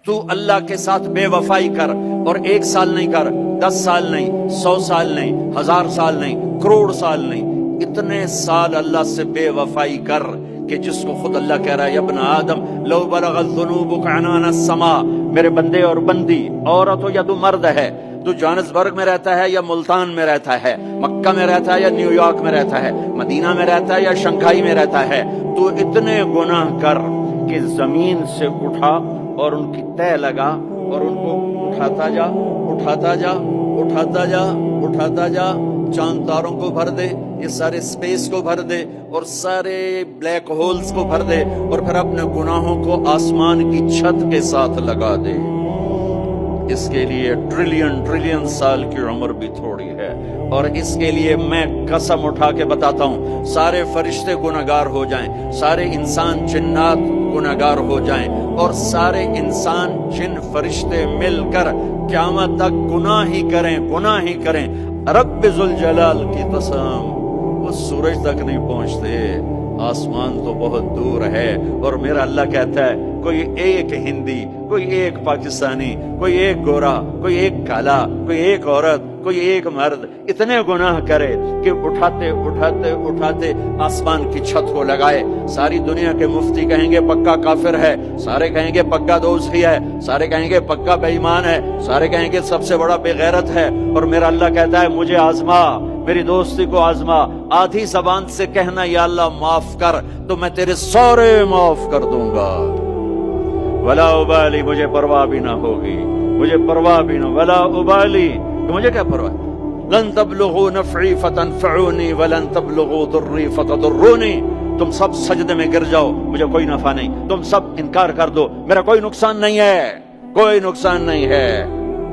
تو اللہ کے ساتھ بے وفائی کر، اور 1 سال نہیں کر، 10 سال نہیں، 100 سال نہیں، 1000 سال نہیں، کروڑ سال نہیں، اتنے سال اللہ سے بے وفائی کر کہ جس کو خود اللہ کہہ رہا ہے یا ابن آدم لو بلغت ذنوبک عنان السماء، میرے بندے اور بندی، عورت ہو یا تو مرد ہے، تو جانسبرگ میں رہتا ہے یا ملتان میں رہتا ہے، مکہ میں رہتا ہے یا نیو یارک میں رہتا ہے، مدینہ میں رہتا ہے یا شنگھائی میں رہتا ہے، تو اتنے گناہ کر کہ زمین سے اٹھا اور ان کی تہ لگا اور ان کو اٹھاتا جا اٹھاتا جا اٹھاتا جا اٹھاتا جا، چاند تاروں کو بھر دے، یہ سارے سپیس کو بھر دے اور سارے بلیک ہولز کو بھر دے، اور پھر اپنے گناہوں کو آسمان کی چھت کے ساتھ لگا دے۔ اس کے لیے ٹریلین سال کی عمر بھی تھوڑی ہے، اور اس کے لیے میں قسم اٹھا کے بتاتا ہوں سارے فرشتے گناہگار ہو جائیں، سارے انسان جنات گناہگار ہو جائیں، اور سارے انسان جن فرشتے مل کر قیامت تک گناہ ہی کریں، رب ذوالجلال کی قسم وہ سورج تک نہیں پہنچتے، آسمان تو بہت دور ہے۔ اور میرا اللہ کہتا ہے کوئی ایک ہندی، کوئی ایک پاکستانی، کوئی ایک گورا، کوئی ایک کالا، کوئی ایک عورت، کوئی ایک مرد اتنے گناہ کرے کہ اٹھاتے اٹھاتے اٹھاتے آسمان کی چھت کو لگائے، ساری دنیا کے مفتی کہیں گے پکا کافر ہے، سارے کہیں گے پکا دوزخی ہے، سارے کہیں گے پکا بے ایمان ہے، سارے کہیں گے سب سے بڑا بے غیرت ہے، اور میرا اللہ کہتا ہے مجھے آزما، میری دوستی کو آزما، آدھی زبان سے کہنا یا اللہ معاف کر تو میں تیرے سارے معاف کر دوں گا، ولا ابالی، مجھے پرواہ بھی نہ ہوگی، مجھے پرواہ بھی نہ، ولا ابالی، تو مجھے کیا پرواہ، لن تبلغوا نفعی فتنفعونی ولن تبلغوا ضری فتضرونی، تم سب سجدے میں گر جاؤ مجھے کوئی نفع نہیں، تم سب انکار کر دو میرا کوئی نقصان نہیں ہے، کوئی نقصان نہیں ہے،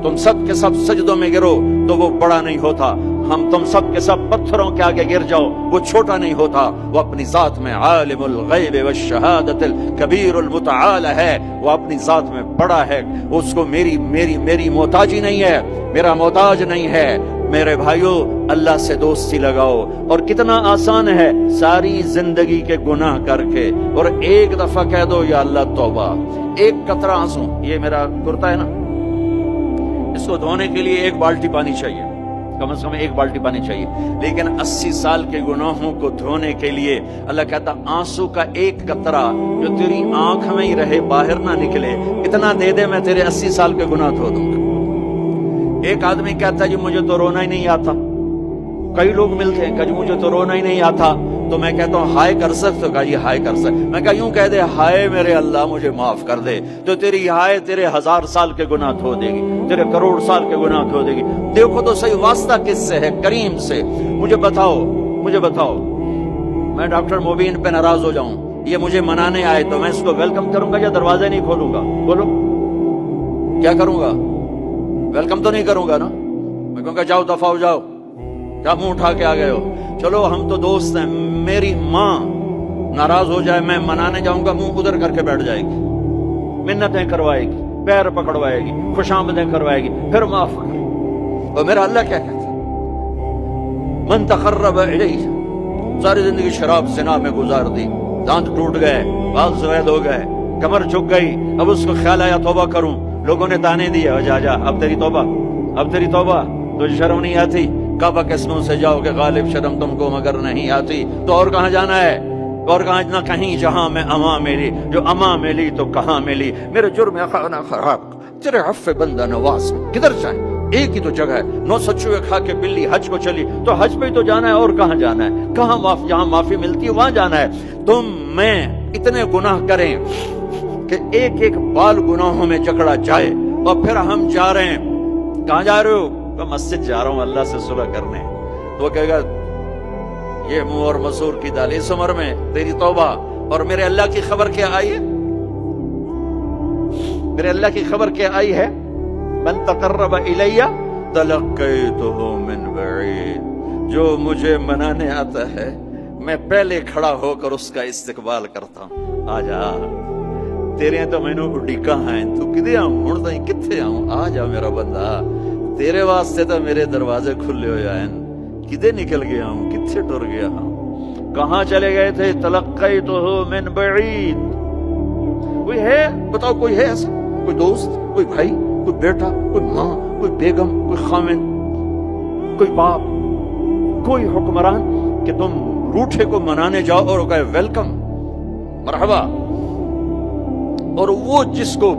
تم سب کے سب سجدوں میں گرو تو وہ بڑا نہیں ہوتا، ہم تم سب کے سب پتھروں کے آگے گر جاؤ وہ چھوٹا نہیں ہوتا، وہ اپنی ذات میں عالم الغیب والشہادت الکبیر المتعال ہے، وہ اپنی ذات میں بڑا ہے، اس کو میری محتاجی نہیں ہے، میرا محتاج نہیں ہے۔ میرے بھائیو اللہ سے دوستی لگاؤ، اور کتنا آسان ہے ساری زندگی کے گناہ کر کے، اور ایک دفعہ کہہ دو یا اللہ توبہ، ایک قطرہ آنسو، یہ میرا کرتا ہے نا، اس کو دھونے کے لیے 1 بالٹی پانی چاہیے، کم از کم 1 بالٹی پانی چاہیے، لیکن 80 سال کے گناہوں کو دھونے کے لیے اللہ کہتا آنسو کا 1 قطرہ جو تیری آنکھ میں ہی رہے باہر نہ نکلے، اتنا دے دے میں تیرے 80 سال کے گناہ دھو دوں گا۔ ایک آدمی کہتا ہے جی مجھے تو رونا ہی نہیں آتا، کئی لوگ ملتے ہیں کہ جی مجھے تو رونا ہی نہیں آتا، تو میں کہتا ہوں ہائے کر سکتے ہو؟ کہا جی ہائے کر سکتے، میں کہا یوں کہہ دے ہائے میرے اللہ مجھے معاف کر دے، تو تیری ہائے تیرے 1000 سال کے گناہ دھو دے گی، تیرے کروڑ سال کے گناہ دھو دے گی۔ دیکھو تو صحیح واسطہ کس سے ہے؟ کریم سے۔ مجھے بتاؤ میں ڈاکٹر مبین پہ ناراض ہو جاؤں، یہ مجھے منانے آئے تو میں اس کو ویلکم کروں گا یا دروازے نہیں کھولوں گا؟ بولو کیا کروں گا؟ ویلکم تو نہیں کروں گا نا، میں کہوں گا جاؤ دفعہ ہو جاؤ، کیا منہ اٹھا کے آ گئے ہو؟ چلو ہم تو دوست ہیں، میری ماں ناراض ہو جائے میں منانے جاؤں گا، منہ ادھر کر کے بیٹھ جائے گی، منتیں کروائے گی، پیر پکڑوائے گی، خوش آمدیں کروائے گی، پھر معاف کر۔ اور میرا اللہ کیا کہتا ہے؟ من تقرب الیہ، ساری زندگی شراب زنا میں گزار دی، دانت ٹوٹ گئے، بال سفید ہو گئے، کمر جھک گئی، اب اس کو خیال آیا توبہ کروں، لوگوں نے تانے دیے جا اب تیری توبہ، تجھے شرم نہیں آتی؟ کعبہ کے اسموں سے جاؤ کہ غالب شرم تم کو مگر نہیں آتی، تو اور کہاں جانا ہے؟ اور کہاں نہ کہیں جہاں میں اما ملی، جو اما ملی تو کہاں ملی، میرے جرم خانہ خراب تیرے عفو بندہ نواز، کدھر جائیں؟ ایک ہی تو جگہ ہے، 9 سچوے کھا کے بلی حج کو چلی، تو حج پہ ہی تو جانا ہے، اور کہاں جانا ہے؟ کہاں جہاں معافی ملتی ہے وہاں جانا ہے۔ تم میں اتنے گناہ کریں کہ ایک بال گناہوں میں جکڑا جائے، اور پھر ہم جا رہے ہیں، کہاں جا رہے ہو؟ کہ مسجد جا رہا ہوں اللہ سے صلح کرنے، تو وہ کہے گا یہ منہ اور مسور کی دال، اس عمر میں تیری توبہ، اور میرے اللہ کی خبر کیا آئی ہے؟ میرے اللہ کی خبر کیا آئی ہے؟ من تقرب الیہ تلقیتہ من بعید، جو مجھے منانے آتا ہے میں پہلے کھڑا ہو کر اس کا استقبال کرتا ہوں، آ جا تیرے تو مینوں اڈیکاں ہیں، تو کدے آؤں ہن تائیں کتھے آؤں، آ جا میرا بندہ، تیرے واسطے تو میرے دروازے کھلے ہوئے ہیں، کدے نکل گیا ہوں، کتھے ٹر گیا ہوں، کہاں چلے گئے تھے؟ تلقیتہ من بعید۔ کوئی ہے؟ بتاؤ کوئی ہے ایسا؟ کوئی دوست، کوئی بھائی، کوئی بیٹا، کوئی ماں، کوئی بیگم، کوئی خامن، کوئی باپ، کوئی حکمران کہ تم روٹھے کو منانے جاؤ اور کہے ویلکم، مرحبا، اور وہ جس کو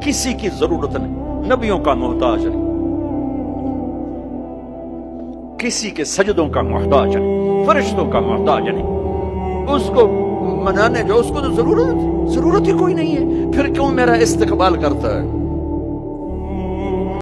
کسی کی ضرورت نہیں، نبیوں کا محتاج نہیں، کسی کے سجدوں کا محتاج نہیں، فرشتوں کا محتاج نہیں، اس کو منانے جو اس کو تو ضرورت ہی کوئی نہیں ہے، پھر کیوں میرا استقبال کرتا ہے؟